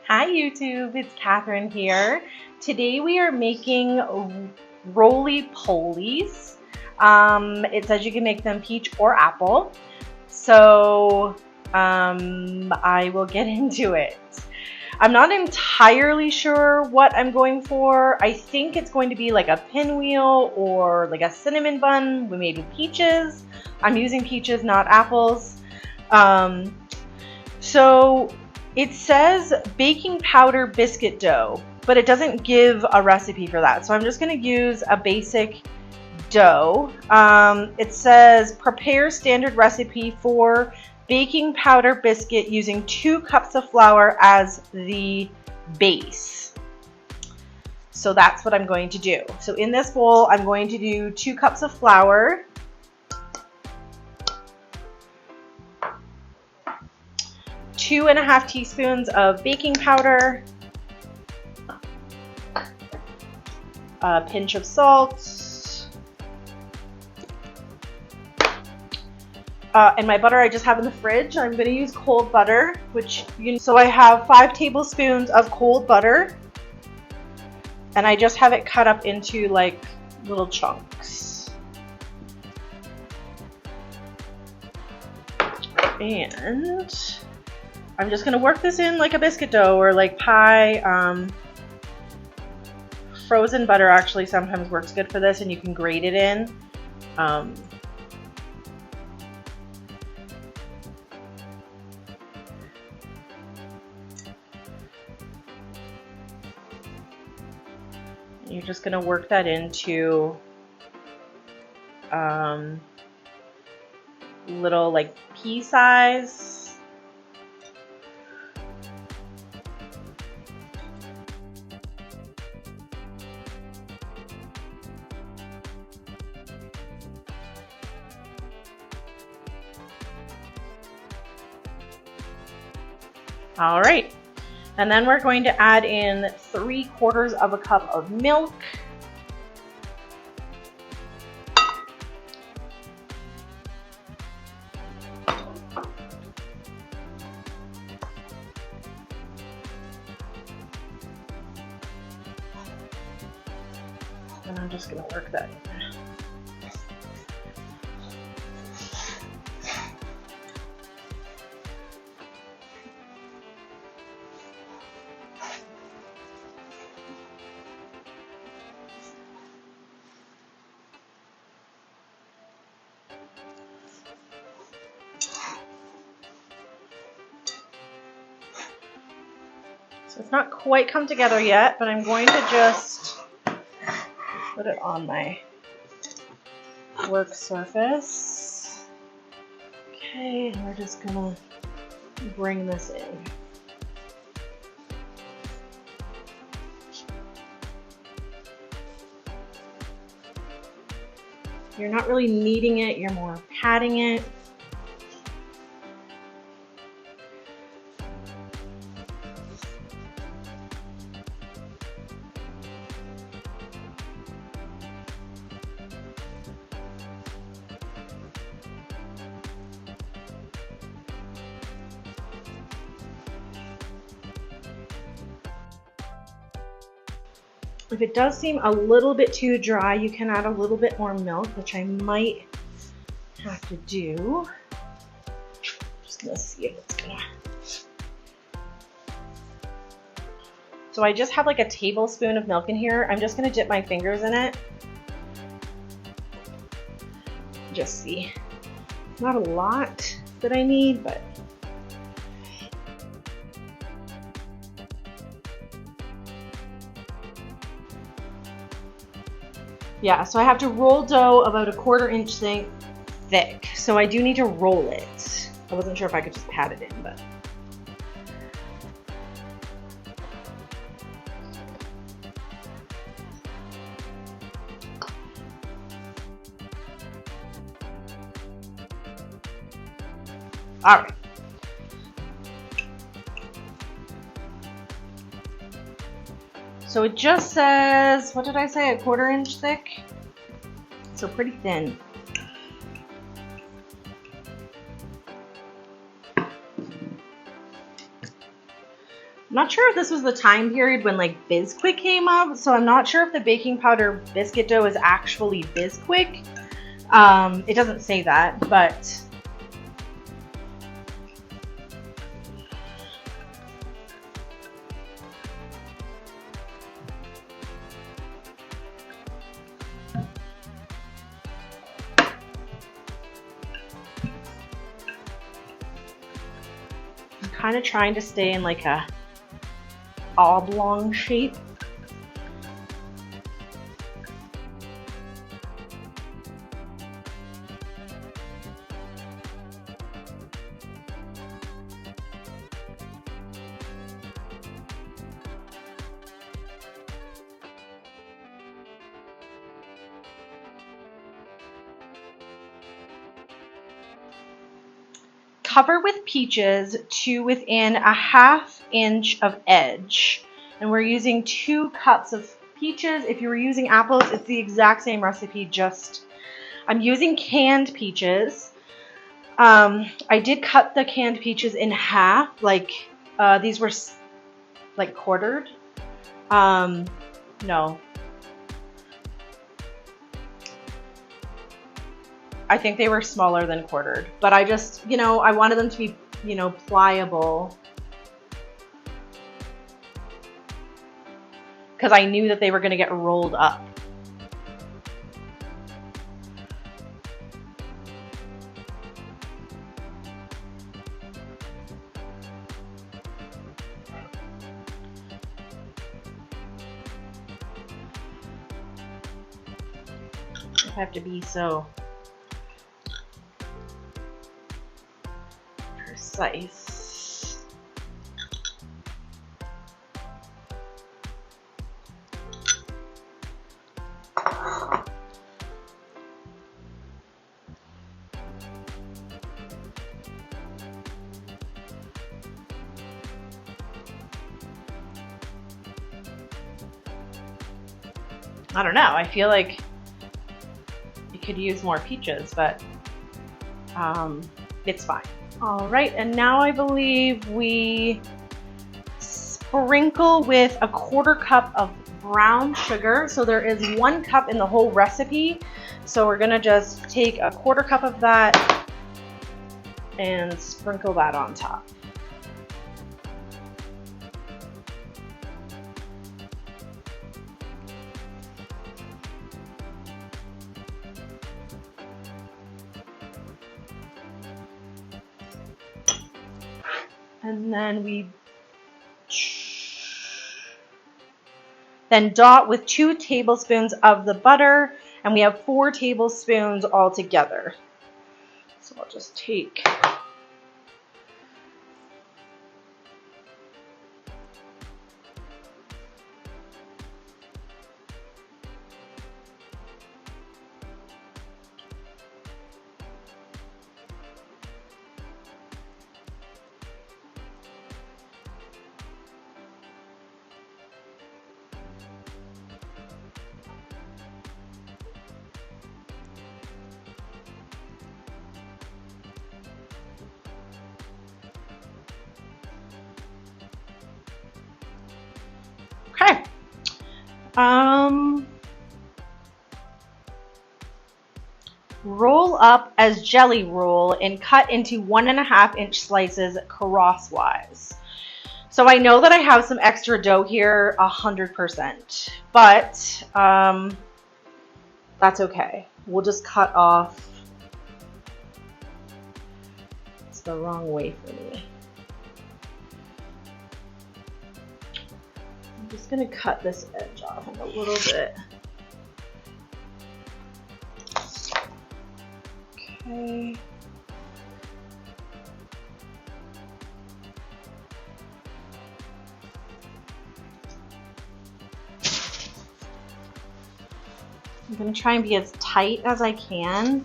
Hi YouTube, it's Catherine here. Today we are making roly polies. It says you can make them peach or apple. So I will get into it. I'm not entirely sure what I'm going for. I think it's going to be like a pinwheel or like a cinnamon bun with maybe peaches. I'm using peaches, not apples. So it says baking powder biscuit dough, but it doesn't give a recipe for that. So I'm just going to use a basic dough. It says prepare standard recipe for baking powder biscuit using 2 cups of flour as the base. So that's what I'm going to do. So in this bowl, I'm going to do 2 cups of flour, 2.5 teaspoons of baking powder, a pinch of salt, and my butter I just have in the fridge. I'm going to use cold butter, so I have 5 tablespoons of cold butter, and I just have it cut up into like little chunks. And I'm just going to work this in like a biscuit dough or like pie. Frozen butter actually sometimes works good for this, and you can grate it in. You're just going to work that into little like pea size. All right, and then we're going to add in 3/4 of a cup of milk. And I'm just going to work that in. So it's not quite come together yet, but I'm going to just put it on my work surface. Okay, and we're just gonna bring this in. You're not really kneading it, you're more patting it. If it does seem a little bit too dry, you can add a little bit more milk, which I might have to do. Just gonna see if it's gonna. So I just have like a tablespoon of milk in here. I'm just gonna dip my fingers in it. Just see. Not a lot that I need, but. Yeah, so I have to roll dough about 1/4 inch thick. So I do need to roll it. I wasn't sure if I could just pat it in, but. All right. So it just says, what did I say, 1/4 inch thick? So pretty thin. not sure if this was the time period when like Bisquick came up, so I'm not sure if the baking powder biscuit dough is actually Bisquick. It doesn't say that, but I'm kind of trying to stay in like a oblong shape. Cover with peaches to within a 1/2 inch of edge. And we're using 2 cups of peaches. If you were using apples, it's the exact same recipe, just I'm using canned peaches. I did cut the canned peaches in half, like these were like quartered. No. I think they were smaller than quartered, but I just, I wanted them to be, pliable. Because I knew that they were going to get rolled up. I have to be so precise. I don't know. I feel like you could use more peaches, but it's fine. All right, and now I believe we sprinkle with a 1/4 cup of brown sugar. So there is 1 cup in the whole recipe. So we're gonna just take a 1/4 cup of that and sprinkle that on top. And then we dot with 2 tablespoons of the butter, and we have 4 tablespoons all together. So I'll just take okay. Roll up as jelly roll and cut into 1.5 inch slices crosswise. So I know that I have some extra dough here, 100%, but that's okay. We'll just cut off. It's the wrong way for me. I'm just gonna cut this edge off a little bit. Okay. I'm gonna try and be as tight as I can.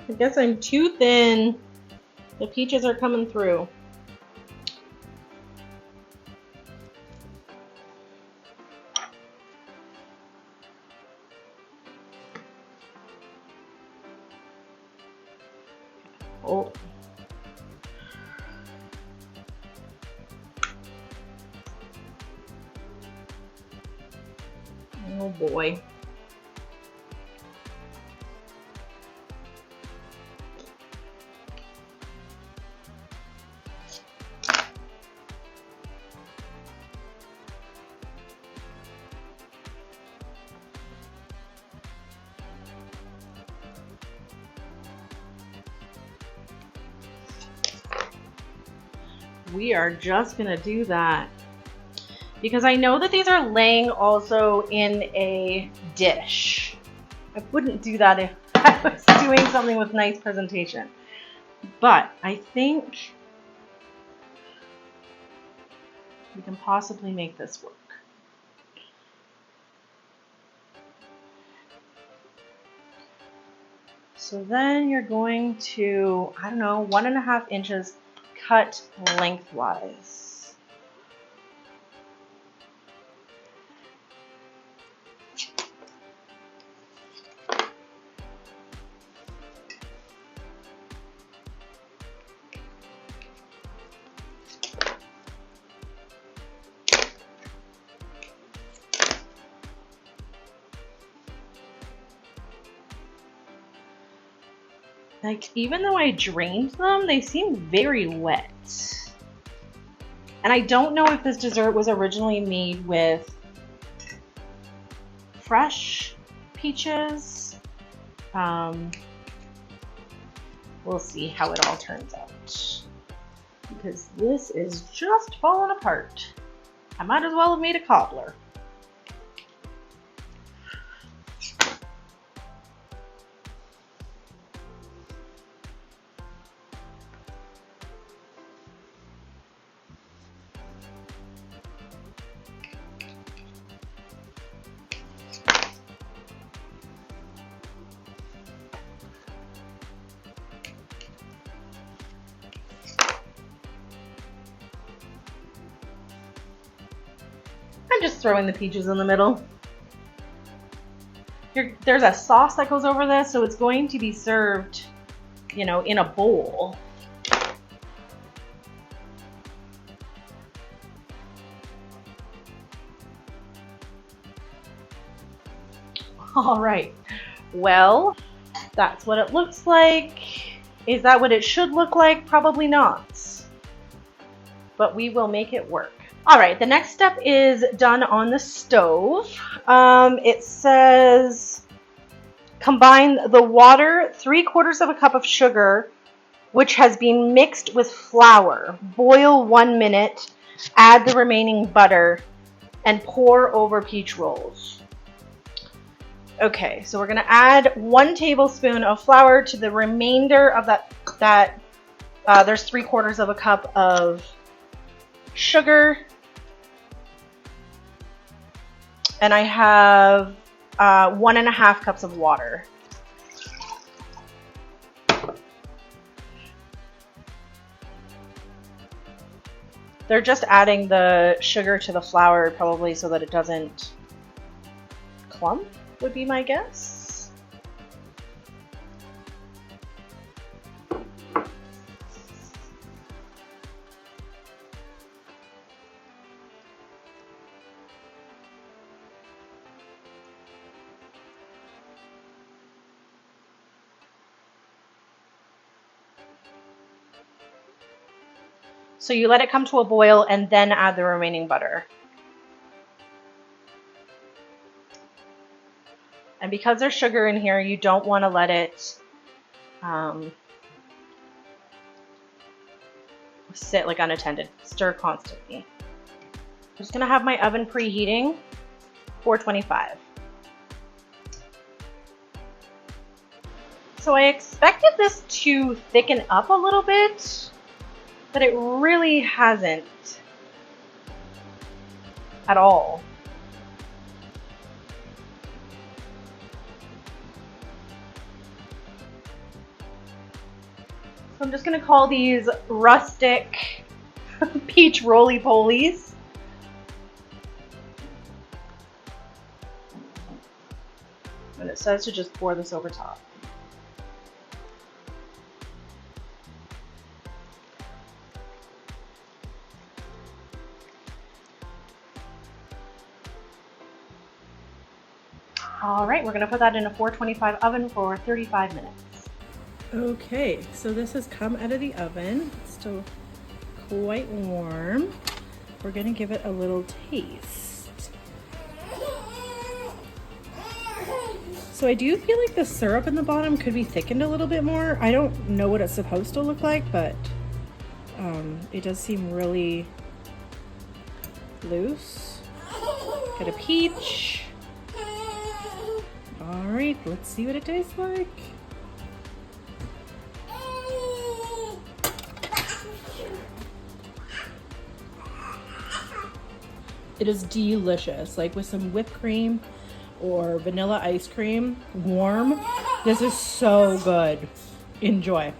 I guess I'm too thin. The peaches are coming through. Oh. Oh boy. We are just gonna do that because I know that these are laying also in a dish. I wouldn't do that if I was doing something with nice presentation, but I think we can possibly make this work. So then you're going to, I don't know, 1.5 inches cut lengthwise. Like, even though I drained them, they seem very wet. And I don't know if this dessert was originally made with fresh peaches. We'll see how it all turns out. Because this is just falling apart. I might as well have made a cobbler. I'm just throwing the peaches in the middle. There's a sauce that goes over this, so it's going to be served, you know, in a bowl. All right, well, that's what it looks like. Is that what it should look like? Probably not, but we will make it work. All right, the next step is done on the stove. It says combine the water, 3/4 cup of sugar, which has been mixed with flour. Boil 1 minute, add the remaining butter, and pour over peach rolls. Okay, so we're gonna add 1 tablespoon of flour to the remainder of that. There's 3/4 cup of sugar. And I have 1.5 cups of water. They're just adding the sugar to the flour probably so that it doesn't clump, would be my guess. So you let it come to a boil and then add the remaining butter. And because there's sugar in here, you don't want to let it sit like unattended. Stir constantly. I'm just gonna have my oven preheating, 425. So I expected this to thicken up a little bit, but it really hasn't at all. So I'm just gonna call these rustic peach roly-polies. And it says to just pour this over top. All right, we're gonna put that in a 425 oven for 35 minutes. Okay, so this has come out of the oven. It's still quite warm. We're gonna give it a little taste. So I do feel like the syrup in the bottom could be thickened a little bit more. I don't know what it's supposed to look like, but it does seem really loose. Got a peach. All right, let's see what it tastes like. It is delicious, like with some whipped cream or vanilla ice cream, warm. This is so good. Enjoy.